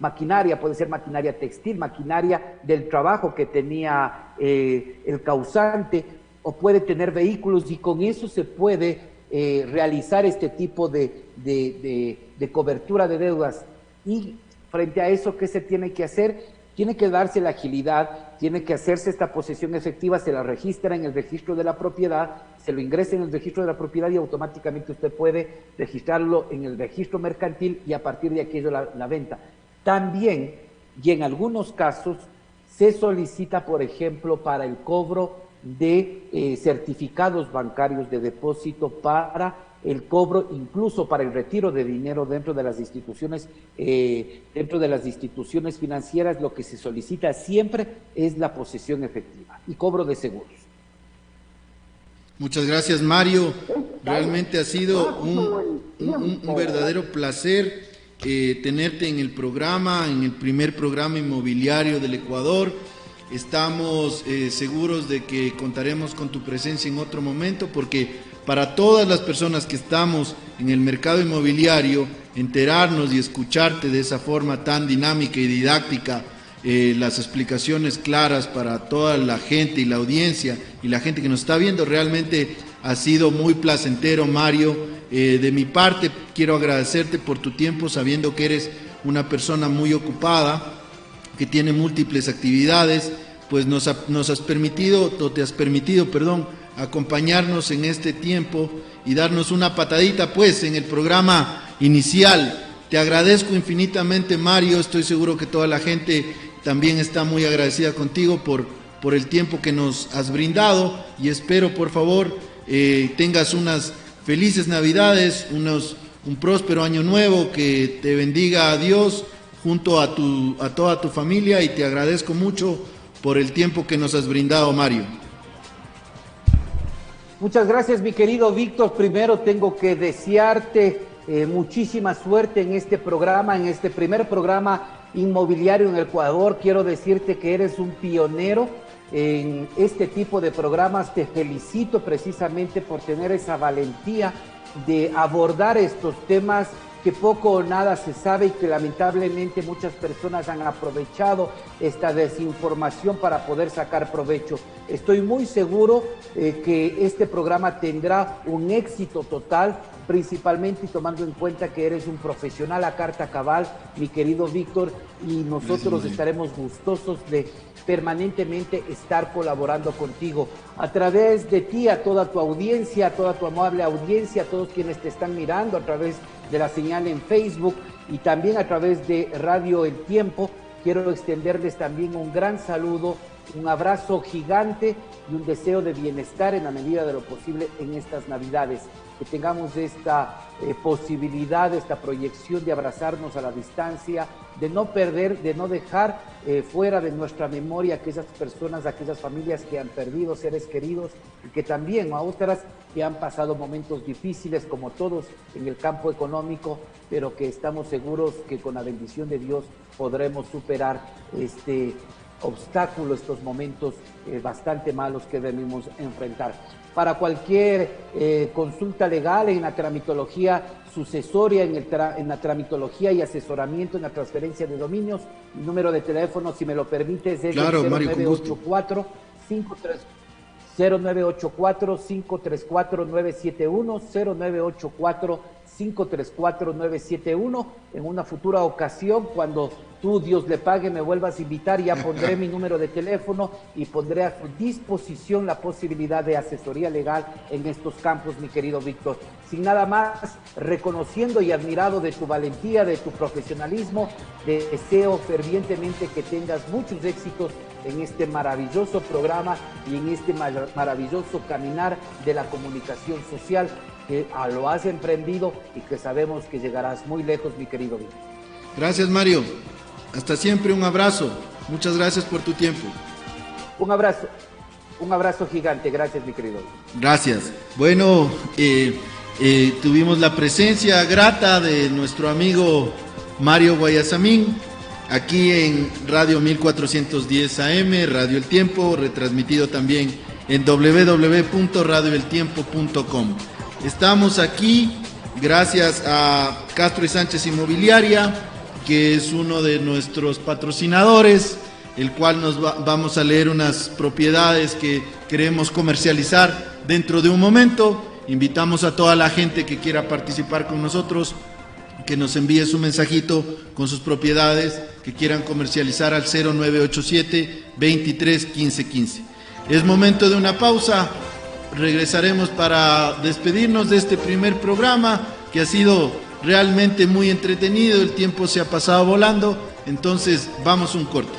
maquinaria, puede ser maquinaria textil, maquinaria del trabajo que tenía el causante, o puede tener vehículos, y con eso se puede realizar este tipo de cobertura de deudas. Y frente a eso, ¿qué se tiene que hacer? Tiene que darse la agilidad, tiene que hacerse esta posesión efectiva, se la registra en el registro de la propiedad, se lo ingresa en el registro de la propiedad y automáticamente usted puede registrarlo en el registro mercantil y a partir de aquí es la venta. También, y en algunos casos, se solicita, por ejemplo, para el cobro de certificados bancarios de depósito, para el cobro, incluso para el retiro de dinero dentro de las instituciones financieras. Lo que se solicita siempre es la posesión efectiva y cobro de seguros. Muchas gracias, Mario. Realmente ha sido un verdadero placer tenerte en el programa, en el primer programa inmobiliario del Ecuador. Estamos seguros de que contaremos con tu presencia en otro momento, porque para todas las personas que estamos en el mercado inmobiliario, enterarnos y escucharte de esa forma tan dinámica y didáctica, las explicaciones claras para toda la gente y la audiencia y la gente que nos está viendo, realmente ha sido muy placentero, Mario. De mi parte, quiero agradecerte por tu tiempo, sabiendo que eres una persona muy ocupada, que tiene múltiples actividades, pues te has permitido, acompañarnos en este tiempo y darnos una patadita pues en el programa inicial. Te agradezco infinitamente, Mario. Estoy seguro que toda la gente también está muy agradecida contigo por el tiempo que nos has brindado, y espero, por favor, tengas unas felices Navidades, un próspero año nuevo, que te bendiga a Dios junto a toda tu familia, y te agradezco mucho por el tiempo que nos has brindado, Mario. Muchas gracias, mi querido Víctor. Primero tengo que desearte muchísima suerte en este programa, en este primer programa inmobiliario en el Ecuador. Quiero decirte que eres un pionero en este tipo de programas. Te felicito precisamente por tener esa valentía de abordar estos temas que poco o nada se sabe y que lamentablemente muchas personas han aprovechado esta desinformación para poder sacar provecho. Estoy muy seguro que este programa tendrá un éxito total, principalmente tomando en cuenta que eres un profesional a carta cabal, mi querido Víctor, y nosotros estaremos gustosos de permanentemente estar colaborando contigo. A través de ti, a toda tu audiencia, a toda tu amable audiencia, a todos quienes te están mirando a través de la señal en Facebook y también a través de Radio El Tiempo, quiero extenderles también un gran saludo, un abrazo gigante y un deseo de bienestar en la medida de lo posible en estas Navidades. Que tengamos esta posibilidad, esta proyección de abrazarnos a la distancia, de no perder, de no dejar fuera de nuestra memoria aquellas personas, aquellas familias que han perdido seres queridos y que también a otras que han pasado momentos difíciles como todos en el campo económico, pero que estamos seguros que con la bendición de Dios podremos superar este obstáculo, estos momentos bastante malos que debemos enfrentar. Para cualquier consulta legal en la tramitología sucesoria, en la tramitología y asesoramiento en la transferencia de dominios, mi número de teléfono, si me lo permites, es claro, el 0984-534-971, 0984-534-971. En una futura ocasión, cuando tú, Dios le pague, me vuelvas a invitar, ya pondré mi número de teléfono y pondré a su disposición la posibilidad de asesoría legal en estos campos, mi querido Víctor. Sin nada más, reconociendo y admirado de tu valentía, de tu profesionalismo, deseo fervientemente que tengas muchos éxitos en este maravilloso programa y en este maravilloso caminar de la comunicación social que lo has emprendido y que sabemos que llegarás muy lejos, mi querido Víctor. Gracias, Mario. Hasta siempre, un abrazo. Muchas gracias por tu tiempo. Un abrazo gigante. Gracias, mi querido. Gracias. Bueno, tuvimos la presencia grata de nuestro amigo Mario Guayasamín, aquí en Radio 1410 AM, Radio El Tiempo, retransmitido también en www.radioeltiempo.com. Estamos aquí gracias a Castro y Sánchez Inmobiliaria, que es uno de nuestros patrocinadores, el cual vamos a leer unas propiedades que queremos comercializar dentro de un momento. Invitamos a toda la gente que quiera participar con nosotros, que nos envíe su mensajito con sus propiedades que quieran comercializar al 0987 23 15 15. Es momento de una pausa. Regresaremos para despedirnos de este primer programa, que ha sido realmente muy entretenido. El tiempo se ha pasado volando, entonces vamos a un corte.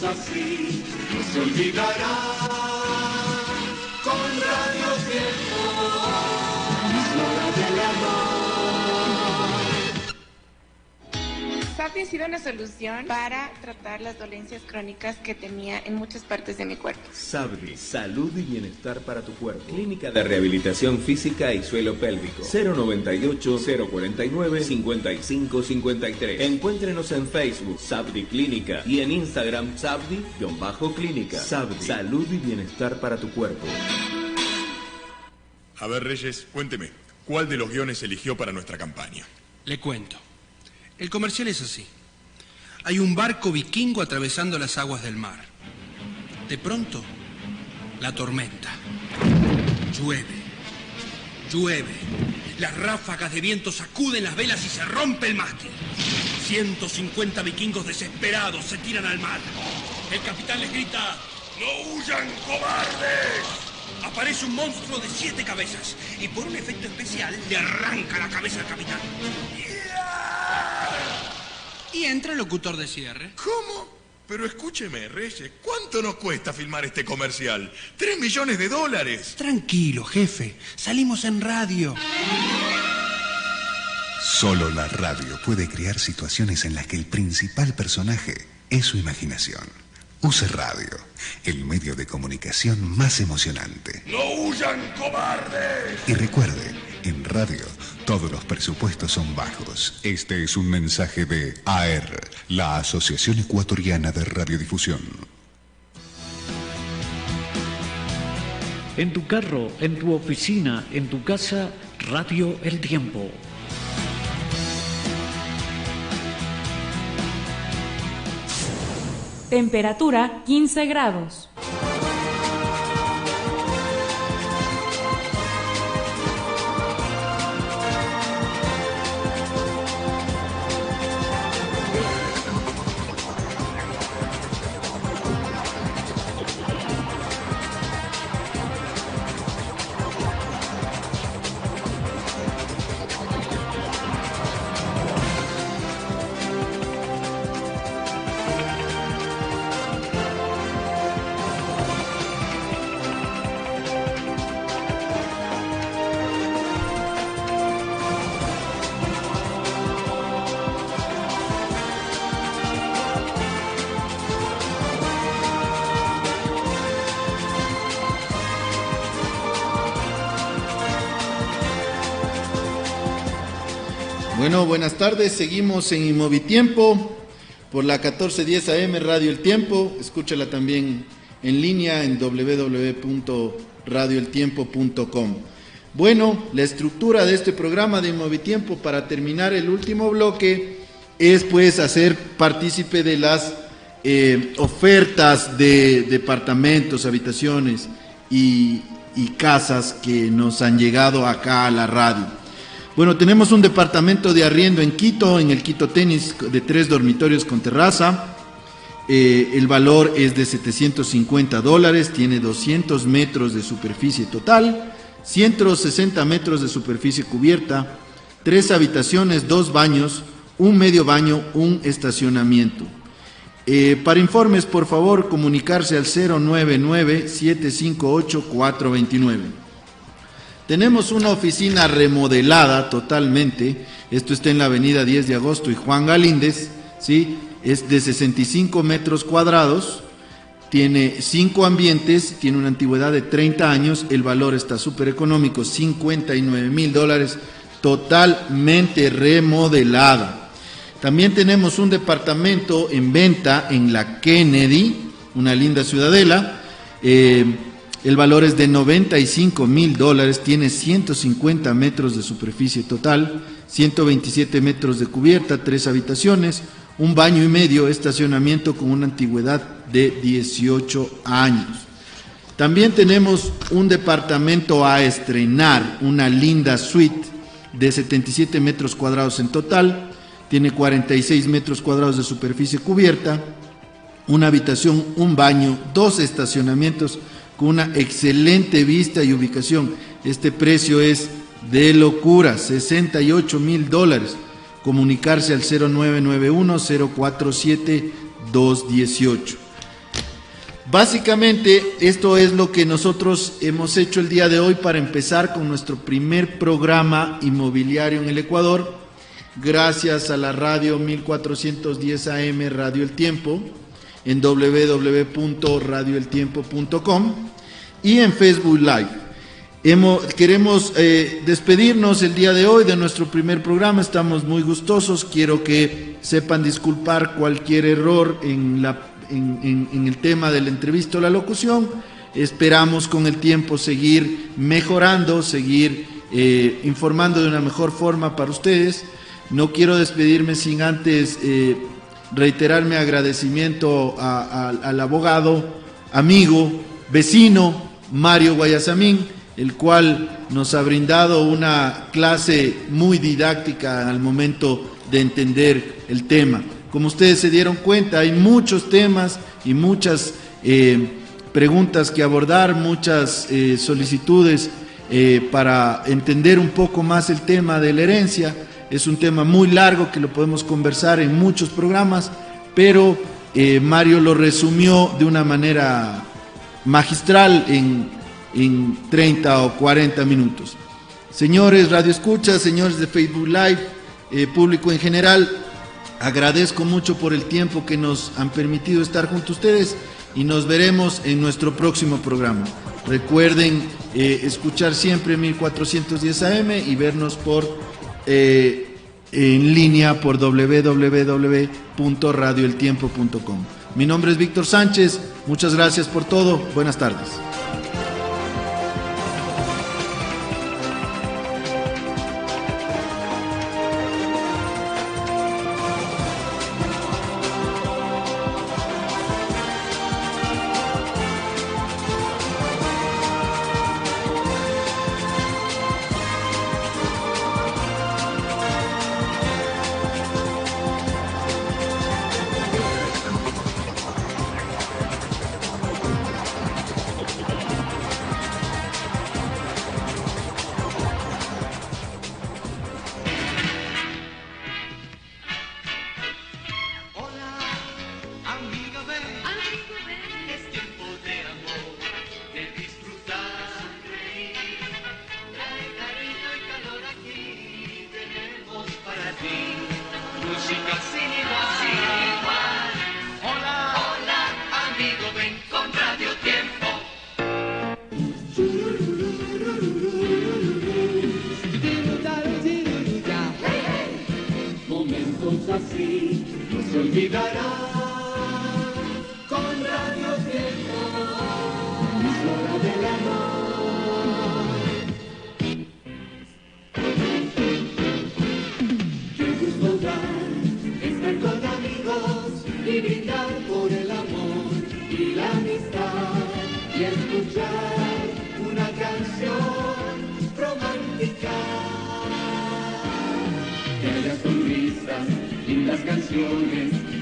Así no se olvidará con Radio Tiempo, emisora del amor. SAPDI ha sido una solución para tratar las dolencias crónicas que tenía en muchas partes de mi cuerpo. SAPDI, salud y bienestar para tu cuerpo. Clínica de Rehabilitación Física y Suelo Pélvico. 098-049-5553. Encuéntrenos en Facebook, SAPDI Clínica, y en Instagram, SAPDI-Clínica. SAPDI, salud y bienestar para tu cuerpo. A ver, Reyes, cuénteme, ¿cuál de los guiones eligió para nuestra campaña? Le cuento. El comercial es así. Hay un barco vikingo atravesando las aguas del mar. De pronto, la tormenta. Llueve. Las ráfagas de viento sacuden las velas y se rompe el mástil. 150 vikingos desesperados se tiran al mar. El capitán les grita: ¡no huyan, cobardes! Aparece un monstruo de 7 cabezas y por un efecto especial le arranca la cabeza al capitán. Y entra el locutor de cierre. ¿Cómo? Pero escúcheme, Reyes, ¿cuánto nos cuesta filmar este comercial? $3 millones. Tranquilo, jefe. Salimos en radio. Solo la radio puede crear situaciones en las que el principal personaje es su imaginación. Use radio, el medio de comunicación más emocionante. ¡No huyan, cobardes! Y recuerde, en radio todos los presupuestos son bajos. Este es un mensaje de AER, la Asociación Ecuatoriana de Radiodifusión. En tu carro, en tu oficina, en tu casa, Radio El Tiempo. Temperatura 15 grados. Bueno, buenas tardes, seguimos en Inmovitiempo por la 1410 AM Radio El Tiempo. Escúchala también en línea en www.radioeltiempo.com. Bueno, la estructura de este programa de Inmovitiempo, para terminar el último bloque, es pues hacer partícipe de las ofertas de departamentos, habitaciones y casas que nos han llegado acá a la radio. Bueno, tenemos un departamento de arriendo en Quito, en el Quito Tenis, de 3 dormitorios con terraza. El valor es de $750, tiene 200 metros de superficie total, 160 metros de superficie cubierta, 3 habitaciones, 2 baños, un medio baño, un estacionamiento. Para informes, por favor, comunicarse al 099-758-429. Tenemos una oficina remodelada totalmente. Esto está en la avenida 10 de agosto y Juan Galíndez, ¿sí? Es de 65 metros cuadrados, tiene 5 ambientes, tiene una antigüedad de 30 años, el valor está súper económico, $59,000, totalmente remodelada. También tenemos un departamento en venta en la Kennedy, una linda ciudadela. El valor es de $95,000, tiene 150 metros de superficie total, 127 metros de cubierta, 3 habitaciones, un baño y medio, estacionamiento con una antigüedad de 18 años. También tenemos un departamento a estrenar, una linda suite de 77 metros cuadrados en total, tiene 46 metros cuadrados de superficie cubierta, una habitación, un baño, 2 estacionamientos con una excelente vista y ubicación. Este precio es de locura, $68,000. Comunicarse al 0991-047-218. Básicamente, esto es lo que nosotros hemos hecho el día de hoy para empezar con nuestro primer programa inmobiliario en el Ecuador. Gracias a la radio 1410 AM Radio El Tiempo, en www.radioeltiempo.com y en Facebook Live. Queremos despedirnos el día de hoy de nuestro primer programa. Estamos muy gustosos. Quiero que sepan disculpar cualquier error en el tema de la entrevista o la locución. Esperamos con el tiempo seguir mejorando, seguir informando de una mejor forma para ustedes. No quiero despedirme sin antes reiterar mi agradecimiento al abogado, amigo, vecino Mario Guayasamín, el cual nos ha brindado una clase muy didáctica al momento de entender el tema. Como ustedes se dieron cuenta, hay muchos temas y muchas preguntas que abordar, muchas solicitudes para entender un poco más el tema de la herencia. Es un tema muy largo que lo podemos conversar en muchos programas, pero Mario lo resumió de una manera magistral en 30 o 40 minutos. Señores radioescuchas, señores de Facebook Live, público en general, agradezco mucho por el tiempo que nos han permitido estar junto a ustedes y nos veremos en nuestro próximo programa. Recuerden escuchar siempre 1410 AM y vernos en línea por www.radioeltiempo.com. Mi nombre es Víctor Sánchez, muchas gracias por todo, buenas tardes.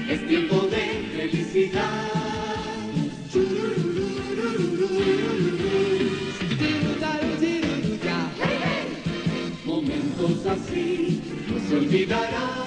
Es tiempo de felicidad. así, no se olvidará